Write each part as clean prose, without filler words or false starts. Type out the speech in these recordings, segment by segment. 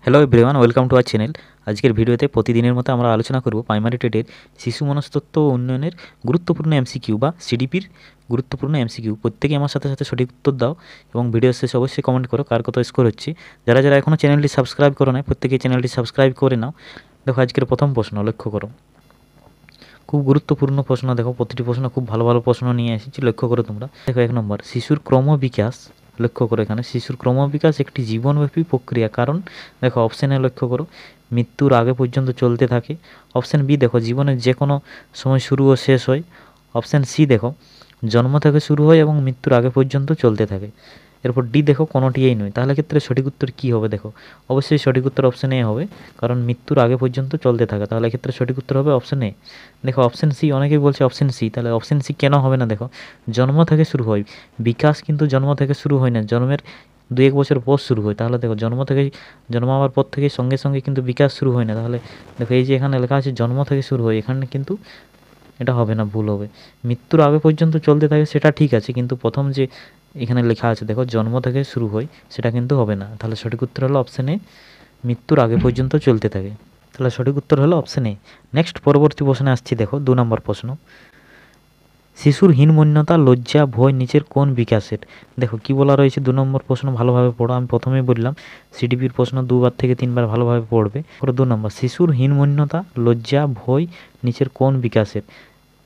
Hello everyone, welcome to our channel. আজকের ভিডিওতে প্রতিদিনের মতো আমরা আলোচনা করব প্রাইমারি টেটের শিশু মনস্তত্ত্ব ও উন্নয়নের গুরুত্বপূর্ণ এমসিকিউ বা সিডিপির গুরুত্বপূর্ণ এমসিকিউ। প্রত্যেকে আমার সাথে সাথে সঠিক উত্তর দাও এবং ভিডিও শেষে অবশ্যই কমেন্ট করো কার কত স্কোর হচ্ছে। যারা যারা এখনও চ্যানেলটি সাবস্ক্রাইব করো না, প্রত্যেকে চ্যানেলটি সাবস্ক্রাইব করে নাও। দেখো আজকের প্রথম প্রশ্ন লক্ষ্য করো, খুব গুরুত্বপূর্ণ প্রশ্ন। দেখো প্রতিটি প্রশ্ন খুব ভালো ভালো প্রশ্ন নিয়ে এসেছি, লক্ষ্য করো তোমরা। দেখো 1 নম্বর, শিশুর ক্রমবিকাশ। লক্ষ্য করো এখানে শিশুর ক্রমবিকাশ একটি জীবনব্যাপী প্রক্রিয়া। কারণ দেখো অপশানে লক্ষ্য করো, মৃত্যুর আগে পর্যন্ত চলতে থাকে। অপশান বি দেখো, জীবনের যে কোনো সময় শুরু ও শেষ হয়। অপশান সি দেখো, জন্ম থেকে শুরু হয় এবং মৃত্যুর আগে পর্যন্ত চলতে থাকে। এরপর ডি দেখো কোনোটিই নয়। তাহলে ক্ষেত্রে সঠিক উত্তর কী হবে? দেখো অবশ্যই সঠিক উত্তর অপশান এ হবে, কারণ মৃত্যুর আগে পর্যন্ত চলতে থাকে। তাহলে ক্ষেত্রে সঠিক উত্তর হবে অপশান এ। দেখো অপশান সি, অনেকেই বলছে অপশান সি, তাহলে অপশান সি কেন হবে না? দেখো জন্ম থেকে শুরু হয়, বিকাশ কিন্তু জন্ম থেকে শুরু হয় না, জন্মের 2-1 বছর পর শুরু হয়। তাহলে দেখো জন্মাবার পর থেকে সঙ্গে সঙ্গে কিন্তু বিকাশ শুরু হয় না। তাহলে দেখো এই যে এখানে লেখা আছে জন্ম থেকে শুরু হয়, এখানে কিন্তু এটা হবে না, ভুল হবে। মৃত্যুর আগে পর্যন্ত চলতে থাকে সেটা ঠিক আছে, কিন্তু প্রথম যে এখানে লেখা আছে দেখো জন্ম থেকে শুরু হয়, সেটা কিন্তু হবে না। তাহলে সঠিক উত্তর হলো অপশান এ, মৃত্যুর আগে পর্যন্ত চলতে থাকে। তাহলে সঠিক উত্তর হলো অপশান এ। নেক্সট পরবর্তী প্রশ্নে আসছি। দেখো 2 নম্বর প্রশ্ন, শিশুর হীনমন্যতা, লজ্জা, ভয় নিচের কোন বিকাশের? দেখো কি বলা রয়েছে 2 নম্বর প্রশ্ন, ভালোভাবে পড়ো। আমি প্রথমেই বললাম সিডিপির প্রশ্ন 2বার থেকে 3বার ভালোভাবে পড়বে। 2 নম্বর, শিশুর হীনমন্যতা, লজ্জা, ভয় নিচের কোন বিকাশের?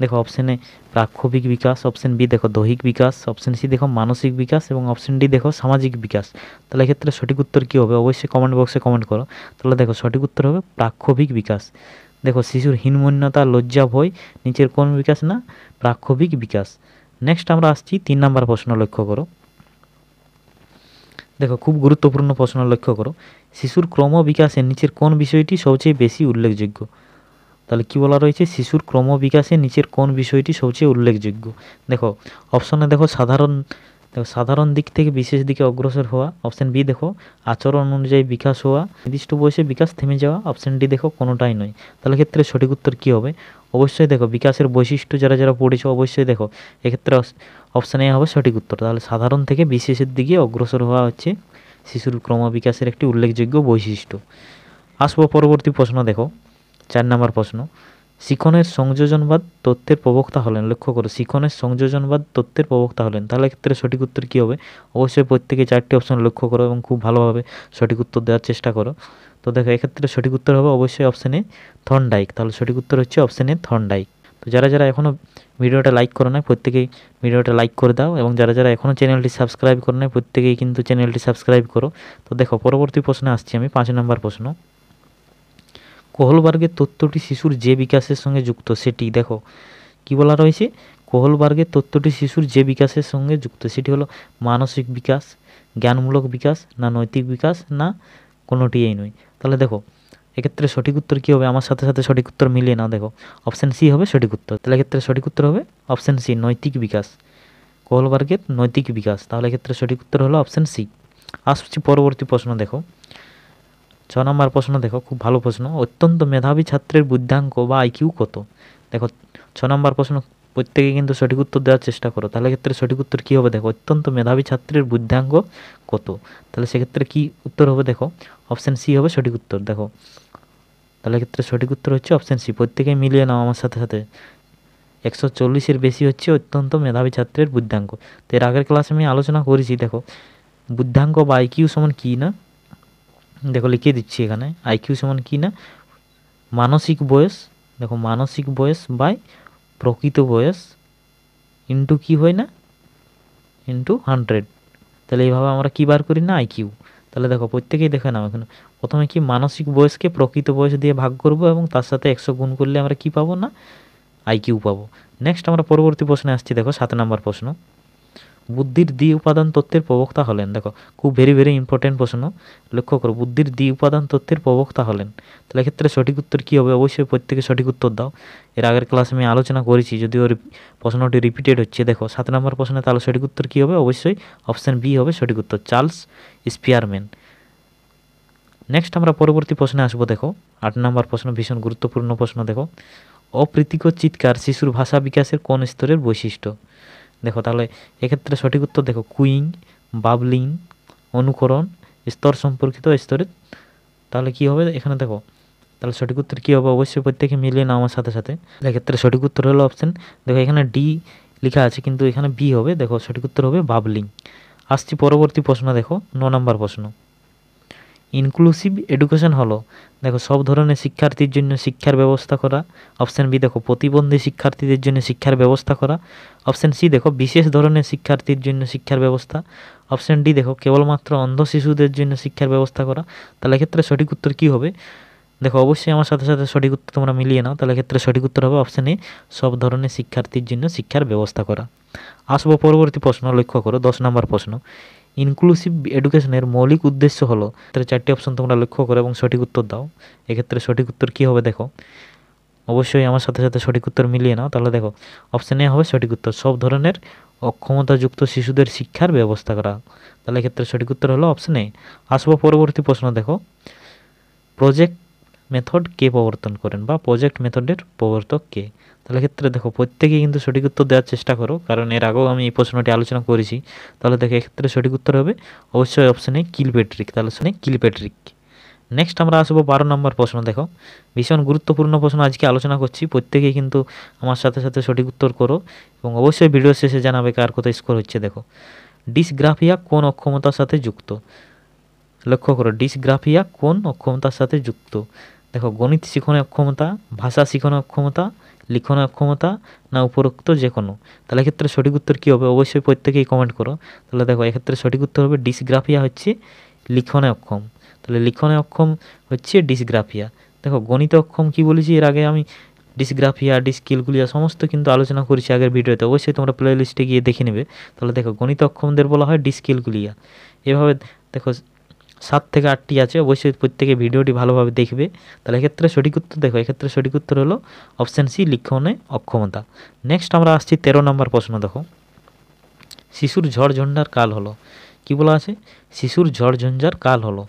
দেখো অপশান এ প্রাক্ষবিক বিকাশ, অপশান বি দেখো দৈহিক বিকাশ, অপশান সি দেখো মানসিক বিকাশ এবং অপশান ডি দেখো সামাজিক বিকাশ। তাহলে এক্ষেত্রে সঠিক উত্তর কী হবে? অবশ্যই কমেন্ট বক্সে কমেন্ট করো। তাহলে দেখো সঠিক উত্তর হবে প্রাক্ষবিক বিকাশ। দেখো শিশুর হীনমন্যতা, লজ্জা, ভয় নিচের কোন বিকাশ? না, প্রাক্ষবিক বিকাশ। নেক্সট আমরা আসছি 3 নম্বর প্রশ্ন, লক্ষ্য করো। দেখো খুব গুরুত্বপূর্ণ প্রশ্ন, লক্ষ্য করো, শিশুর ক্রমবিকাশের নিচের কোন বিষয়টি সবচেয়ে বেশি উল্লেখযোগ্য? তাহলে কি বলা রয়েছে, শিশুর ক্রমবিকাশে নিচের কোন বিষয়টি সবচেয়ে উল্লেখযোগ্য? দেখো অপশনে দেখো সাধারণ দিক থেকে বিশেষ দিকে অগ্রসর হওয়া। অপশান বি দেখো আচরণ অনুযায়ী বিকাশ হওয়া, নির্দিষ্ট বয়সে বিকাশ থেমে যাওয়া। অপশান ডি দেখো কোনোটাই নয়। তাহলে ক্ষেত্রে সঠিক উত্তর কী হবে? অবশ্যই দেখো বিকাশের বৈশিষ্ট্য যারা যারা পড়েছো অবশ্যই দেখো এক্ষেত্রে অপশান এ হবে সঠিক উত্তর। তাহলে সাধারণ থেকে বিশেষের দিকে অগ্রসর হওয়া হচ্ছে শিশুর ক্রমবিকাশের একটি উল্লেখযোগ্য বৈশিষ্ট্য। আসবো পরবর্তী প্রশ্ন। দেখো 4 নম্বর প্রশ্ন, শিখনের সংযোজনবাদ তত্ত্বের প্রবক্তা হলেন। লক্ষ্য করো, শিখনের সংযোজনবাদ তত্ত্বের প্রবক্তা হলেন। তাহলে ক্ষেত্রে সঠিক উত্তর কী হবে? অবশ্যই প্রত্যেকে 4টি অপশন লক্ষ্য করো এবং খুব ভালোভাবে সঠিক উত্তর দেওয়ার চেষ্টা করো। তো দেখো এক্ষেত্রে সঠিক উত্তর হবে অবশ্যই অপশানে থর্নডাইক। তাহলে সঠিক উত্তর হচ্ছে অপশানে থর্নডাইক। তো যারা যারা এখনও ভিডিওটা লাইক করো না, প্রত্যেকেই ভিডিওটা লাইক করে দাও, এবং যারা যারা এখনও চ্যানেলটি সাবস্ক্রাইব করো না, প্রত্যেকেই কিন্তু চ্যানেলটি সাবস্ক্রাইব করো। তো দেখো পরবর্তী প্রশ্নে আসছি আমি, 5 নম্বর প্রশ্ন, কোহলবার্গের তত্ত্বটি শিশুর যে বিকাশের সঙ্গে যুক্ত সেটি? দেখো কি বলা রয়েছে, কোহলবার্গের তত্ত্বটি শিশুর যে বিকাশের সঙ্গে যুক্ত সেটি হলো মানসিক বিকাশ, জ্ঞানমূলক বিকাশ, না নৈতিক বিকাশ, না কোনোটিই নয়। তাহলে দেখো এক্ষেত্রে সঠিক উত্তর কী হবে? আমার সাথে সাথে সঠিক উত্তর মিলিয়ে নাও। দেখো অপশান সি হবে সঠিক উত্তর। তাহলে এক্ষেত্রে সঠিক উত্তর হবে অপশান সি, নৈতিক বিকাশ, কোহলবার্গের নৈতিক বিকাশ। তাহলে এক্ষেত্রে সঠিক উত্তর হলো অপশান সি। আসছি পরবর্তী প্রশ্ন। দেখো 6 নম্বর প্রশ্ন, দেখো খুব ভালো প্রশ্ন, অত্যন্ত মেধাবী ছাত্রের বুদ্ধাঙ্ক বা আইকিউ কত? দেখো 6 নম্বর প্রশ্ন, প্রত্যেকে কিন্তু সঠিক উত্তর দেওয়ার চেষ্টা করো। তাহলে ক্ষেত্রে সঠিক উত্তর কী হবে? দেখো অত্যন্ত মেধাবী ছাত্রের বুদ্ধাঙ্ক কত? তাহলে সেক্ষেত্রে কী উত্তর হবে? দেখো অপশান সি হবে সঠিক উত্তর। দেখো তাহলে ক্ষেত্রে সঠিক উত্তর হচ্ছে অপশান সি। প্রত্যেকেই মিলিয়ে নাও আমার সাথে সাথে। 140-এর বেশি হচ্ছে অত্যন্ত মেধাবী ছাত্রের বুদ্ধাঙ্ক। তো এর আগের ক্লাসে আমি আলোচনা করেছি। দেখো বুদ্ধাঙ্ক বা আইকিউ সমান কী না, দেখো লিখে দিচ্ছি এখানে, আইকিউ সমান কী না, মানসিক বয়স। দেখো মানসিক বয়স বাই প্রকৃত বয়স ইন্টু কী হয় না, ইন্টু 100। তাহলে এইভাবে আমরা কী বার করি না, আইকিউ। তাহলে দেখো প্রত্যেকেই দেখে নাও, এখানে প্রথমে কি মানসিক বয়সকে প্রকৃত বয়স দিয়ে ভাগ করব এবং তার সাথে 100 গুণ করলে আমরা কি পাবো না, আইকিউ পাবো। নেক্সট আমরা পরবর্তী প্রশ্নে আসছি। দেখো 7 নম্বর প্রশ্ন, বুদ্ধির দ্বি উপাদান তত্ত্বের প্রবক্তা হলেন। দেখো খুব ভেরি ভেরি ইম্পর্টেন্ট প্রশ্ন, লক্ষ্য করো, বুদ্ধির দ্বি উপাদান তত্ত্বের প্রবক্তা হলেন। তাহলে এক্ষেত্রে সঠিক উত্তর কী হবে? অবশ্যই প্রত্যেকে সঠিক উত্তর দাও। এর আগের ক্লাসে আমি আলোচনা করেছি, যদিও প্রশ্নটি রিপিটেড হচ্ছে। দেখো 7 নম্বর প্রশ্নে তাহলে সঠিক উত্তর কী হবে? অবশ্যই অপশান বি হবে সঠিক উত্তর, চার্লস স্পিয়ারম্যান। নেক্সট আমরা পরবর্তী প্রশ্নে আসবো। দেখো 8 নম্বর প্রশ্ন, ভীষণ গুরুত্বপূর্ণ প্রশ্ন। দেখো অপ্রীতিকর চিৎকার শিশুর ভাষা বিকাশের কোন স্তরের বৈশিষ্ট্য? দেখো তাহলে এক্ষেত্রে সঠিক উত্তর দেখো কুইং, বাবলিং, অনুকরণ, স্তর সম্পর্কিত স্তরের তাহলে কি হবে এখানে দেখো, তাহলে সঠিক উত্তর কী হবে অবশ্যই প্রত্যেকে মিলিয়ে নাও আমার সাথে সাথে। এক্ষেত্রে সঠিক উত্তর হলো অপশন, দেখো এখানে ডি লেখা আছে কিন্তু এখানে বি হবে, দেখো সঠিক উত্তর হবে বাবলিং। আসছি পরবর্তী প্রশ্ন, দেখো 9 নম্বর প্রশ্ন। ইনক্লুসিভ এডুকেশন হলো, দেখো সব ধরনের শিক্ষার্থীর জন্য শিক্ষার ব্যবস্থা করা। অপশান বি দেখো প্রতিবন্ধী শিক্ষার্থীদের জন্য শিক্ষার ব্যবস্থা করা। অপশান সি দেখো বিশেষ ধরনের শিক্ষার্থীর জন্য শিক্ষার ব্যবস্থা। অপশান ডি দেখো কেবলমাত্র অন্ধ শিশুদের জন্য শিক্ষার ব্যবস্থা করা। তাহলে এক্ষেত্রে সঠিক উত্তর কী হবে, দেখো অবশ্যই আমার সাথে সাথে সঠিক উত্তর তোমরা মিলিয়ে নাও। তাহলে ক্ষেত্রে সঠিক উত্তর হবে অপশান এ, সব ধরনের শিক্ষার্থীর জন্য শিক্ষার ব্যবস্থা করা। আসবো পরবর্তী প্রশ্ন, লক্ষ্য করো 10 নম্বর প্রশ্ন। ইনক্লুসিভ এডুকেশনের মৌলিক উদ্দেশ্য হলো, তাহলে 4টি অপশন তোমরা লক্ষ্য করো এবং সঠিক উত্তর দাও। এক্ষেত্রে সঠিক উত্তর কী হবে দেখো, অবশ্যই আমার সাথে সাথে সঠিক উত্তর মিলিয়ে নাও। তাহলে দেখো অপশান এ হবে সঠিক উত্তর, সব ধরনের অক্ষমতাযুক্ত শিশুদের শিক্ষার ব্যবস্থা করা। তাহলে এক্ষেত্রে সঠিক উত্তর হলো অপশান এ। আসবো পরবর্তী প্রশ্ন, দেখো প্রজেক্ট মেথড কে প্রবর্তন করেন বা প্রজেক্ট মেথডের প্রবর্তক কে। তাহলে ক্ষেত্রে দেখো প্রত্যেকেই কিন্তু সঠিক উত্তর দেওয়ার চেষ্টা করো, কারণ এর আগেও আমি এই প্রশ্নটি আলোচনা করেছি। তাহলে দেখো এক্ষেত্রে সঠিক উত্তর হবে অবশ্যই অপশানে কিলপ্যাট্রিক। তাহলে শুনে কিলপ্যাট্রিক। নেক্সট আমরা আসবো 12 নম্বর প্রশ্ন, দেখো ভীষণ গুরুত্বপূর্ণ প্রশ্ন আজকে আলোচনা করছি, প্রত্যেকেই কিন্তু আমার সাথে সাথে সঠিক উত্তর করো এবং অবশ্যই ভিডিও শেষে জানাবে কার কত স্কোর হচ্ছে। দেখো ডিসগ্রাফিয়া কোন অক্ষমতার সাথে যুক্ত, লক্ষ্য করো ডিসগ্রাফিয়া কোন অক্ষমতার সাথে যুক্ত। দেখো গণিত শিখনে অক্ষমতা, ভাষা শিখনে অক্ষমতা, লিখনে অক্ষমতা, না উপরোক্ত যে কোনো। তাহলে এক্ষেত্রে সঠিক উত্তর কী হবে অবশ্যই প্রত্যেকেই কমেন্ট করো। তাহলে দেখো এক্ষেত্রে সঠিক উত্তর হবে ডিসগ্রাফিয়া হচ্ছে লিখনে অক্ষম। তাহলে লিখনে অক্ষম হচ্ছে ডিসগ্রাফিয়া। দেখো গণিতে অক্ষম কি বলেছি এর আগে আমি, ডিসগ্রাফিয়া ডিসকিলগুলিয়া সমস্ত কিন্তু আলোচনা করেছি আগের ভিডিওতে, অবশ্যই তোমরা প্লে লিস্টে গিয়ে দেখে নেবে। তাহলে দেখো গণিত অক্ষমদের বলা হয় ডিসকিলগুলিয়া। এভাবে দেখো 7 থেকে 8টি আছে, অবশ্যই প্রত্যেকে ভিডিওটি ভালোভাবে দেখবে। তাহলে এক্ষেত্রে সঠিক উত্তর দেখো, এক্ষেত্রে সঠিক উত্তর হলো অপশান সি লিখনে অক্ষমতা। নেক্সট আমরা আসছি 13 নম্বর প্রশ্ন, দেখো শিশুর ঝড় ঝঞ্ঝার কাল হলো, কি বলা আছে শিশুর ঝড় ঝঞ্ঝার কাল হলো।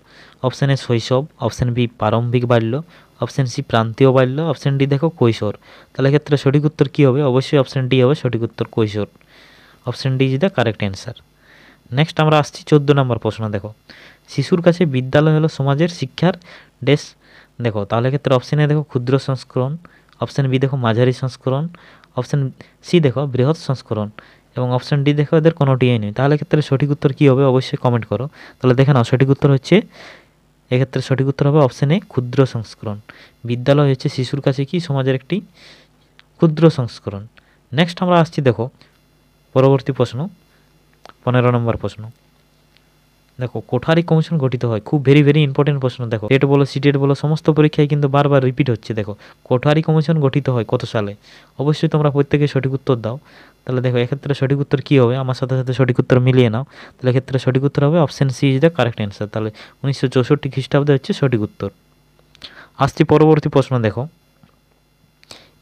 অপশান এ শৈশব, অপশান বি প্রারম্ভিক বাল্য, অপশান সি প্রান্তীয় বাল্য, অপশান ডি দেখো কৈশোর। তাহলে এক্ষেত্রে সঠিক উত্তর কী হবে অবশ্যই অপশান ডি হবে সঠিক উত্তর, কৈশোর। Option D is the correct answer. Next আমরা আসছি 14 নম্বর প্রশ্ন, দেখো শিশুর কাছে বিদ্যালয় হলো সমাজের শিক্ষার ড্যাশ। দেখো তাহলে ক্ষেত্রে অপশান এ দেখো ক্ষুদ্র সংস্করণ, অপশান বি দেখো মাঝারি সংস্করণ, অপশান সি দেখো বৃহৎ সংস্করণ এবং অপশান ডি দেখো এদের কোনোটিই নেই। তাহলে ক্ষেত্রে সঠিক উত্তর কী হবে অবশ্যই কমেন্ট করো। তাহলে দেখে নাও সঠিক উত্তর হচ্ছে, এক্ষেত্রে সঠিক উত্তর হবে অপশান এ ক্ষুদ্র সংস্করণ। বিদ্যালয় হচ্ছে শিশুর কাছে কি সমাজের একটি ক্ষুদ্র সংস্করণ। নেক্সট আমরা আসছি দেখো পরবর্তী প্রশ্ন 15 নম্বর প্রশ্ন, দেখো কোঠারি কমিশন গঠিত হয়, খুব ভেরি ইম্পর্টেন্ট প্রশ্ন। দেখো টেট বলো সিটেট বলো সমস্ত পরীক্ষায় কিন্তু বারবার রিপিট হচ্ছে। দেখো কোঠারি কমিশন গঠিত হয় কত সালে, অবশ্যই তোমরা প্রত্যেকে সঠিক উত্তর দাও। তাহলে দেখো এক্ষেত্রে সঠিক উত্তর কী হবে আমার সাথে সাথে সঠিক উত্তর মিলিয়ে নাও। তাহলে এক্ষেত্রে সঠিক উত্তর হবে option C is the correct answer. তাহলে 1964 খ্রিস্টাব্দে হচ্ছে সঠিক উত্তর। আসছি পরবর্তী প্রশ্ন, দেখো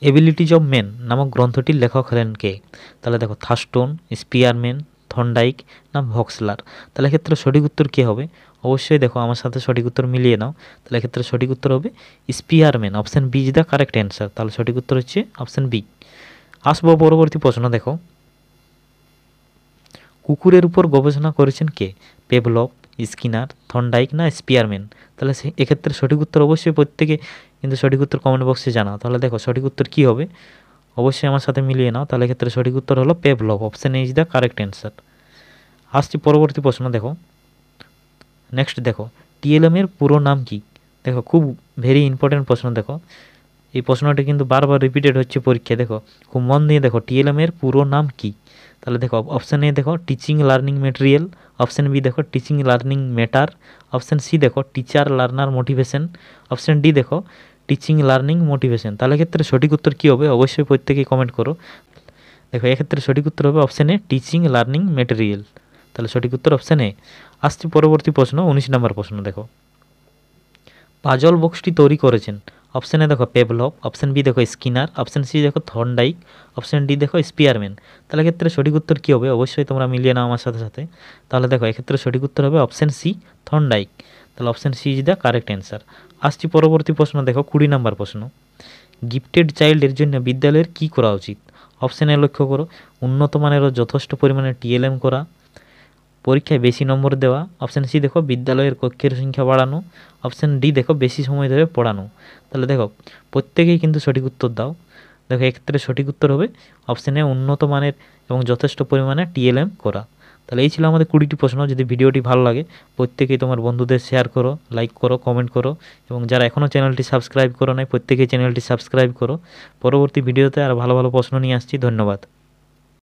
এবিলিটিজ অফ মেন নামক গ্রন্থটির লেখক হলেন কে। তাহলে দেখো থার্স্টোন, স্পিয়ারম্যান, থর্নডাইক না ভক্সলার। তাহলে ক্ষেত্রে সঠিক উত্তর কী হবে অবশ্যই দেখো আমার সাথে সঠিক উত্তর মিলিয়ে নাও। তাহলে ক্ষেত্রে সঠিক উত্তর হবে Spearman, option B is the correct answer. তাহলে সঠিক উত্তর হচ্ছে অপশান বি। আসবো পরবর্তী প্রশ্ন, দেখো কুকুরের উপর গবেষণা করেছেন কে, পেভলভ, স্কিনার, থর্নডাইক না স্পিয়ারম্যান। তাহলে এক্ষেত্রে সঠিক উত্তর অবশ্যই প্রত্যেকে কিন্তু সঠিক উত্তর কমেন্ট বক্সে জানাও। তাহলে দেখো সঠিক উত্তর কী হবে অবশ্যই আমার সাথে মিলিয়ে নাও। তাহলে ক্ষেত্রে সঠিক উত্তর হলো Pavlov, option is the correct answer. আসছি পরবর্তী প্রশ্ন, দেখো নেক্সট দেখো টিএলএম এর পুরো নাম কি। দেখো খুব ভেরি ইম্পর্টেন্ট প্রশ্ন, দেখো এই প্রশ্নটি কিন্তু বারবার রিপিটেড হচ্ছে পরীক্ষায়। দেখো খুব মন দিয়ে দেখো টিএলএম এর পুরো নাম কি। তাহলে দেখো অপশান এ দেখো teaching learning material, option B দেখো teaching learning matter, option C দেখো teacher learner motivation, option D দেখো টিচিং লার্নিং মোটিভেশন। তাহলে ক্ষেত্রে সঠিক উত্তর কী হবে অবশ্যই প্রত্যেকেই কমেন্ট করো। দেখো এক্ষেত্রে সঠিক উত্তর হবে option A teaching learning material. তাহলে সঠিক উত্তর অপশান এ। আসছি পরবর্তী প্রশ্ন 19 নম্বর প্রশ্ন, দেখো পাজল বক্সটি তৈরি করেছেন। অপশান এ দেখো পেভলভ, অপশান বি দেখো স্কিনার, অপশান সি দেখো থর্নডাইক, অপশান ডি দেখো স্পিয়ারম্যান। তাহলে ক্ষেত্রে সঠিক উত্তর কী হবে অবশ্যই তোমরা মিলিয়ে নাও আমার সাথে সাথে। তাহলে দেখো এক্ষেত্রে সঠিক উত্তর হবে অপশান সি থর্নডাইক। তাহলে option C is the correct answer. আসছি পরবর্তী প্রশ্ন, দেখো 20 নম্বর প্রশ্ন, গিফটেড চাইল্ডের জন্য বিদ্যালয়ের কী করা উচিত। অপশান এ লক্ষ্য করো উন্নত মানের ও যথেষ্ট পরিমাণে টিএলএম করা, পরীক্ষায় বেশি নম্বর দেওয়া। অপশান সি দেখো বিদ্যালয়ের কক্ষের সংখ্যা বাড়ানো। অপশান ডি দেখো বেশি সময় ধরে পড়ানো। তাহলে দেখো প্রত্যেকেই কিন্তু সঠিক উত্তর দাও। দেখো এক্ষেত্রে সঠিক উত্তর হবে অপশান এ উন্নত মানের এবং যথেষ্ট পরিমাণে টিএলএম করা। তাহলে এই ছিল আমাদের 20টি প্রশ্ন। যদি ভিডিওটি ভালো লাগে প্রত্যেকেই তোমার বন্ধুদের শেয়ার করো, লাইক করো, কমেন্ট করো এবং যারা এখনও চ্যানেলটি সাবস্ক্রাইব করো নাই প্রত্যেকেই চ্যানেলটি সাবস্ক্রাইব করো। পরবর্তী ভিডিওতে আর ভালো ভালো প্রশ্ন নিয়ে আসছি। ধন্যবাদ।